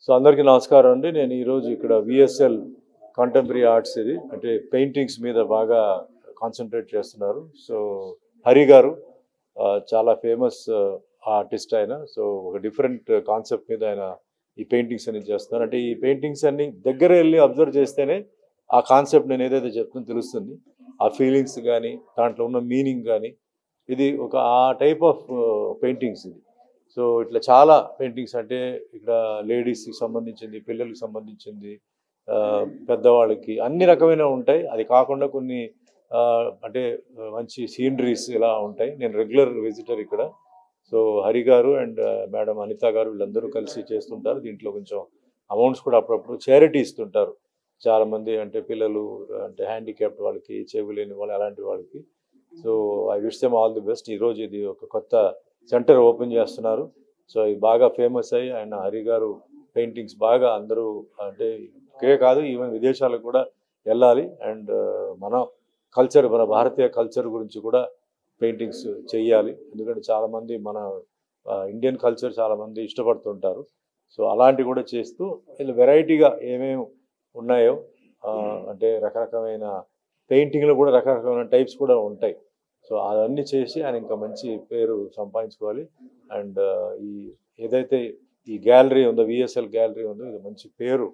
So అందరికీ నమస్కారం అండి. నేను ఈరోజు ఇక్కడ విఎస్ఎల్ కాంటెంపరీ ఆర్ట్స్ ఇది అంటే పెయింటింగ్స్ మీద బాగా కాన్సన్ట్రేట్ చేస్తున్నారు. సో హరి గారు చాలా ఫేమస్ ఆర్టిస్ట్ ఆయన. సో ఒక డిఫరెంట్ కాన్సెప్ట్ మీద ఆయన ఈ పెయింటింగ్స్ అన్ని చేస్తున్నారు. అంటే ఈ పెయింటింగ్స్ అన్ని దగ్గర వెళ్ళి అబ్జర్వ్ చేస్తేనే ఆ కాన్సెప్ట్ నేను ఏదైతే చెప్తున్నా తెలుస్తుంది. ఆ ఫీలింగ్స్ కానీ దాంట్లో ఉన్న మీనింగ్ కానీ ఇది ఒక ఆ టైప్ ఆఫ్ పెయింటింగ్స్ ఇది. సో ఇట్లా చాలా పెయింటింగ్స్ అంటే ఇక్కడ లేడీస్కి సంబంధించింది, పిల్లలకి సంబంధించింది, పెద్దవాళ్ళకి అన్ని రకమైన ఉంటాయి. అది కాకుండా కొన్ని అంటే మంచి సీనరీస్ ఇలా ఉంటాయి. నేను రెగ్యులర్ విజిటర్ ఇక్కడ. సో హరి గారు అండ్ మేడం అనిత గారు వీళ్ళందరూ కలిసి చేస్తుంటారు. దీంట్లో కొంచెం అమౌంట్స్ కూడా అప్పుడప్పుడు చారిటీ ఇస్తుంటారు. చాలామంది అంటే పిల్లలు అంటే హ్యాండిక్యాప్డ్ వాళ్ళకి, చెవి లేని వాళ్ళు అలాంటి వాళ్ళకి. So I wish them all the best. ఈరోజు ఇది ఒక కొత్త సెంటర్ ఓపెన్ చేస్తున్నారు. సో ఇది బాగా ఫేమస్ అయ్యి ఆయన హరి గారు పెయింటింగ్స్ బాగా అందరూ అంటే ఇకే కాదు ఈవెన్ విదేశాలకు కూడా వెళ్ళాలి. అండ్ మన కల్చర్, మన భారతీయ కల్చర్ గురించి కూడా పెయింటింగ్స్ చెయ్యాలి. ఎందుకంటే చాలామంది మన ఇండియన్ కల్చర్ చాలామంది ఇష్టపడుతుంటారు. సో అలాంటివి కూడా చేస్తూ వీళ్ళు వెరైటీగా ఏమేమి ఉన్నాయో అంటే రకరకమైన పెయింటింగ్లో కూడా రకరకమైన టైప్స్ కూడా ఉంటాయి. సో అవన్నీ చేసి ఆయన ఇంకా మంచి పేరు సంపాదించుకోవాలి. అండ్ ఈ ఏదైతే ఈ గ్యాలరీ ఉందో, విఎస్ఎల్ గ్యాలరీ ఉందో, ఇది మంచి పేరు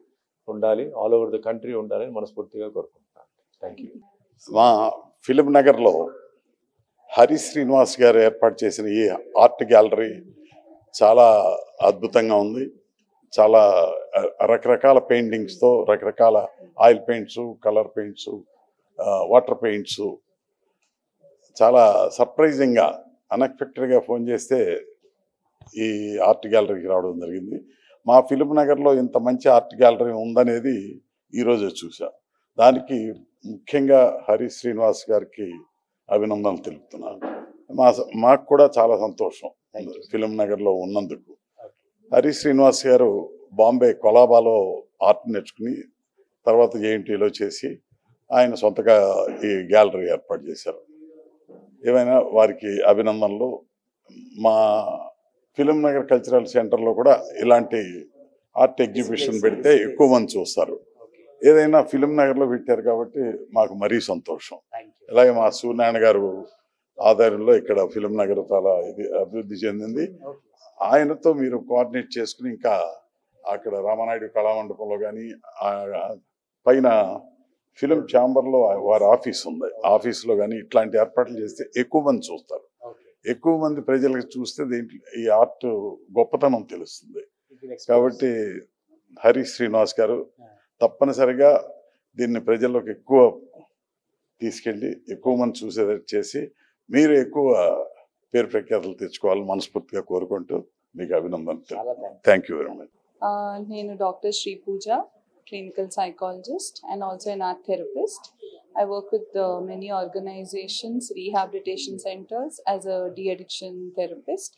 ఉండాలి, ఆల్ ఓవర్ ద కంట్రీ ఉండాలని మనస్ఫూర్తిగా కోరుకుంటున్నాను. Thank you. మా ఫిలిం నగర్లో హరి శ్రీనివాస్ గారు ఏర్పాటు చేసిన ఈ ఆర్ట్ గ్యాలరీ చాలా అద్భుతంగా ఉంది. చాలా రకరకాల పెయింటింగ్స్తో, రకరకాల oil paints, colour paints, water paints, చాలా సర్ప్రైజింగ్గా అన్ఎక్స్పెక్టెడ్గా ఫోన్ చేస్తే ఈ ఆర్ట్ గ్యాలరీకి రావడం జరిగింది. మా ఫిలిం నగర్లో ఇంత మంచి ఆర్ట్ గ్యాలరీ ఉందనేది ఈరోజు చూసా. దానికి ముఖ్యంగా హరి శ్రీనివాస్ గారికి అభినందనలు తెలుపుతున్నాను. మాకు కూడా చాలా సంతోషం ఫిలిం నగర్లో ఉన్నందుకు. హరి శ్రీనివాస్ గారు బాంబే కొలాబాలో ఆర్ట్ నేర్చుకుని తర్వాత జేఎన్టీలో చేసి ఆయన సొంతగా ఈ గ్యాలరీ ఏర్పాటు చేశారు. ఏమైనా వారికి అభినందనలు. మా ఫిలిం నగర్ కల్చరల్ సెంటర్లో కూడా ఇలాంటి ఆర్ట్ ఎగ్జిబిషన్ పెడితే ఎక్కువ మంది చూస్తారు. ఏదైనా ఫిలిం నగర్లో పెట్టారు కాబట్టి మాకు మరీ సంతోషం. అలాగే మా సూర్యనారాయణ గారు ఆధ్వర్యంలో ఇక్కడ ఫిలిం నగర్ చాలా ఇది అభివృద్ధి చెందింది. ఆయనతో మీరు కోఆర్డినేట్ చేసుకుని ఇంకా అక్కడ రామానాయుడు కళామండపంలో కానీ పైన ఫిలిం ఛాంబర్లో వారి ఆఫీస్ ఉంది, ఆఫీస్లో కానీ ఇట్లాంటి ఏర్పాట్లు చేస్తే ఎక్కువ మంది చూస్తారు. ఎక్కువ మంది ప్రజలకు చూస్తే దీంట్లో ఈ ఆర్ట్ గొప్పతనం తెలుస్తుంది. కాబట్టి హరి శ్రీనివాస్ గారు తప్పనిసరిగా దీన్ని ప్రజల్లోకి ఎక్కువ తీసుకెళ్ళి ఎక్కువ మంది చూసేటట్టు చేసి మీరు ఎక్కువ పేరు ప్రఖ్యాతలు తెచ్చుకోవాలని మనస్ఫూర్తిగా కోరుకుంటూ మీకు అభినందనలు. Thank you very much. నేను doctor Sri Pooja, clinical psychologist and also an art therapist. I work with many organizations, rehabilitation centers as a de-addiction therapist,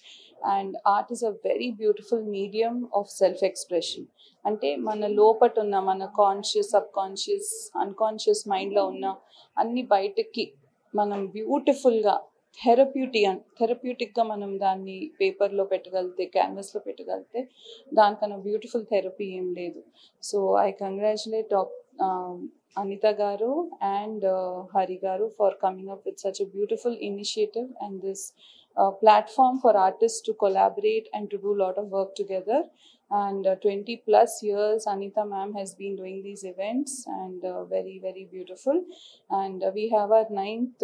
and art is a very beautiful medium of self-expression. అంటే మన లోపట ఉన్న మన conscious, sub conscious, unconscious మైండ్లో ఉన్న అన్ని బయటకి మనం బ్యూటిఫుల్గా థెరప్యూటిక్గా మనం దాన్ని పేపర్లో పెట్టగలిగితే, క్యాన్వస్లో పెట్టగలిగితే దానికన్నా బ్యూటిఫుల్ థెరపీ ఏం లేదు. So I congratulate Anita Garu and Hari Garu for coming up with such a beautiful initiative and this platform for artists to collaborate and to do a lot of work together. And 20 plus years Anita ma'am has been doing these events and very, very beautiful. And we have our 9th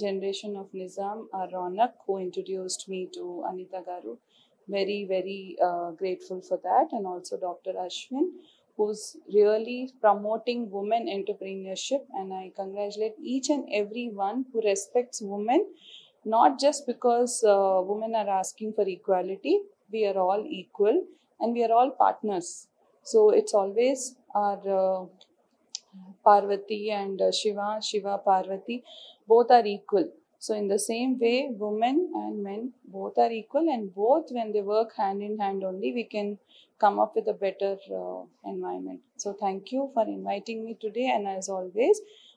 generation of Nizam, Ronak, who introduced me to Anita Garu. Very, very grateful for that. And also Dr. Ashwin, who's really promoting women entrepreneurship, and I congratulate each and every one who respects women, not just because women are asking for equality. We are all equal and we are all partners. So it's always our Parvati and Shiva Parvati, both are equal. So in the same way, women and men both are equal, and both when they work hand in hand only we can come up with a better environment. So thank you for inviting me today, and as always,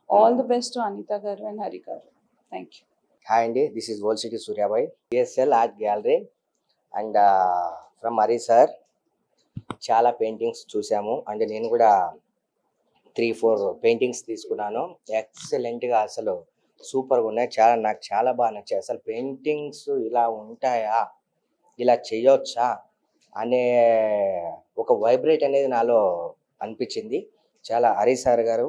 all the best to Anita Garu and Hari Garu. Thank you. Hi Andy, this is Wall City Surya Bhai, PSL Art Gallery, and from Hari sir. చాలా paintings చూసాము. అంటే నేను కూడా 3-4 paintings తీసుకున్నాను. ఎక్సలెంట్గా అసలు సూపర్గా ఉన్నాయి. నాకు చాలా బాగా నచ్చాయి. అసలు పెయింటింగ్స్ ఇలా ఉంటాయా, ఇలా చేయొచ్చా అనే ఒక వైబ్రేట్ అనేది నాలో అనిపించింది. చాలా హరి సార్ గారు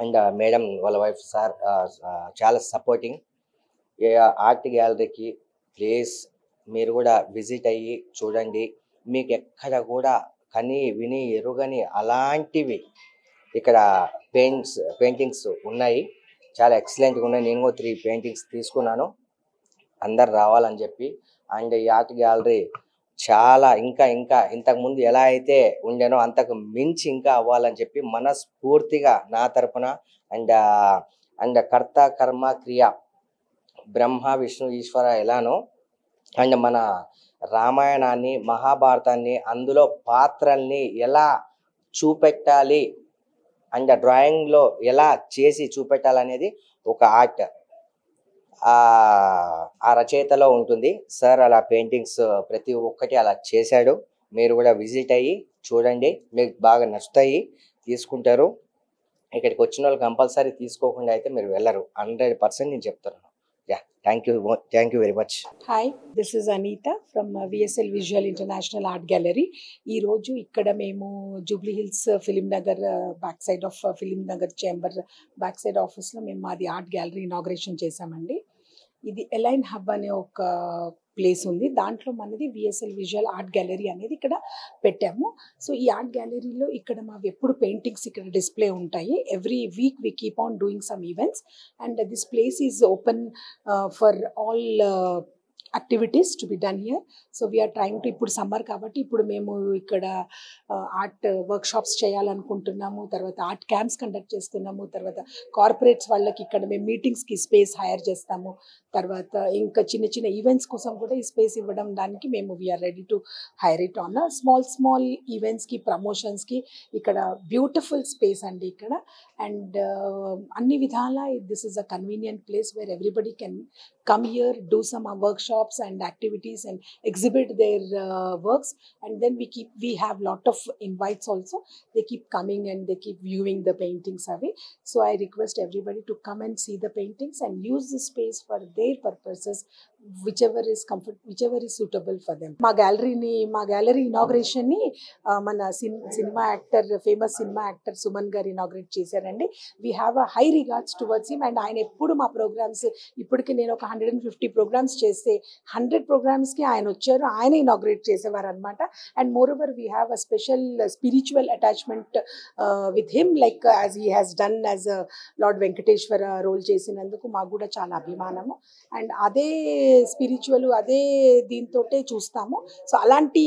అండ్ మేడం వాళ్ళ వైఫ్ సార్ చాలా సపోర్టింగ్. ఆర్ట్ గ్యాలరీకి ప్లీజ్ మీరు కూడా విజిట్ అయ్యి చూడండి. మీకు ఎక్కడ కూడా కని విని ఎరుగని అలాంటివి ఇక్కడ పెయింటింగ్స్ ఉన్నాయి. చాలా ఎక్సలెంట్గా ఉన్నాయి. నేను కూడా 3 పెయింటింగ్స్ తీసుకున్నాను అందరు రావాలని చెప్పి. అండ్ ఈ ఆర్ట్ గ్యాలరీ చాలా ఇంకా ఇంతకుముందు ఎలా అయితే ఉండేనో అంతకు మించి ఇంకా అవ్వాలని చెప్పి మనస్ఫూర్తిగా నా తరపున అండ్ కర్త కర్మ క్రియ బ్రహ్మ విష్ణు ఈశ్వర ఎలానో అండ్ మన రామాయణాన్ని మహాభారతాన్ని అందులో పాత్రల్ని ఎలా చూపెట్టాలి అండ్ డ్రాయింగ్లో ఎలా చేసి చూపెట్టాలనేది ఒక ఆర్ట్ ఆ రచయితలో ఉంటుంది. సార్ అలా పెయింటింగ్స్ ప్రతి ఒక్కటి అలా చేశాడు. మీరు కూడా విజిట్ అయ్యి చూడండి, మీకు బాగా నచ్చుతాయి, తీసుకుంటారు. ఇక్కడికి వచ్చిన వాళ్ళు కంపల్సరీ తీసుకోకుండా అయితే మీరు వెళ్ళరు, 100% నేను చెప్తున్నాను. Thank you very much. Hi, this is Anita from VSL Visual International Art Gallery. ఈ రోజు ఇక్కడ మేము Jubilee hills film Nagar back side of film Nagar chamber back side ఆఫీస్లో మేము మాది ఆర్ట్ గ్యాలరీ ఇనాగ్రేషన్ చేసామండి. ఇది ఎలైన్ హబ్ అనే ఒక ప్లేస్ ఉంది. దాంట్లో మనది విఎస్ఎల్ విజువల్ ఆర్ట్ గ్యాలరీ అనేది ఇక్కడ పెట్టాము. సో ఈ ఆర్ట్ గ్యాలరీలో ఇక్కడ మావి ఎప్పుడు పెయింటింగ్స్ ఇక్కడ డిస్ప్లే ఉంటాయి. Every week we keep on doing some events and this place is open for all activities to be done here. So we are trying to, ఇప్పుడు సమ్మర్ కాబట్టి ఇప్పుడు మేము ఇక్కడ ఆర్ట్ వర్క్షాప్స్ చేయాలనుకుంటున్నాము. తర్వాత ఆర్ట్ క్యాంప్స్ కండక్ట్ చేస్తున్నాము. తర్వాత corporates వాళ్ళకి ఇక్కడ మేము మీటింగ్స్కి స్పేస్ హైర్ చేస్తాము. తర్వాత ఇంకా చిన్న చిన్న ఈవెంట్స్ కోసం కూడా ఈ స్పేస్ ఇవ్వడం దానికి మేము we are ready to hire it on small ఈవెంట్స్కి ప్రమోషన్స్కి ఇక్కడ బ్యూటిఫుల్ స్పేస్ అండి ఇక్కడ. అండ్ అన్ని విధాల this is a convenient place where everybody can come here, do some workshops and activities and exhibit their works, and then we have lot of invites also. They keep coming and they keep viewing the paintings away. So I request everybody to come and see the paintings and use the space for their purposes, whichever is suitable for them. మా gallery inauguration ని మన famous cinema actor Suman గారు inaugurate చేశారండి. We have a high regards towards him and ఆయన ఎప్పుడు మా programmes, ఇప్పటికి నేను ఒక 150 ప్రోగ్రామ్స్ చేస్తే 100 ప్రోగ్రామ్స్కి ఆయన వచ్చారు, ఆయన ఇనాగ్రేట్ చేసేవారు అనమాట. And moreover we have a special spiritual attachment with him, like as he has done as lord Venkateswara role చేసినందుకు మాకు కూడా చాలా అభిమానము. అండ్ అదే స్పిరిచువల్ అదే దీంతోటే చూస్తాము. సో అలాంటి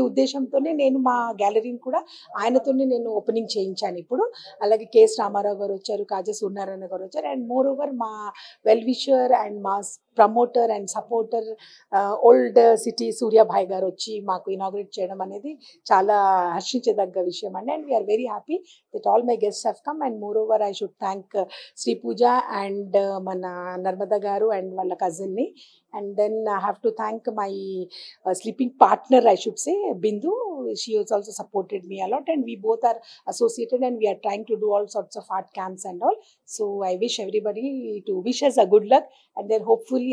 ఉద్దేశంతోనే నేను మా గ్యాలరీని కూడా ఆయనతోనే నేను ఓపెనింగ్ చేయించాను ఇప్పుడు. అలాగే కెఎస్ రామారావు గారు వచ్చారు, కాజా సూర్యనారాయణ గారు వచ్చారు. అండ్ మోర్ ఓవర్ మా వెల్ విషర్ అండ్ మా promoter and supporter old city Suryabhai గారు వచ్చి మాకు ఇనాగ్రేట్ చేయడం అనేది చాలా హర్షించదగ్గ విషయం అండి. And we are very happy that all my guests have come. And moreover I should thank Shri Pooja and మన నర్మదా గారు అండ్ వాళ్ళ కజిన్ని. And then I have to thank my sleeping partner, I should say, Bindu. She has also supported me a lot, and we both are associated and we are trying to do all sorts of art camps and all. So I wish everybody to wish us a good luck, and then hopefully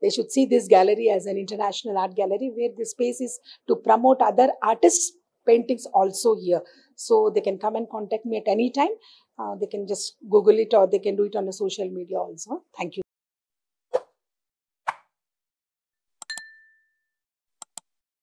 they should see this gallery as an international art gallery where the space is to promote other artists' paintings also here. So they can come and contact me at any time. They can just Google it or they can do it on the social media also. Thank you.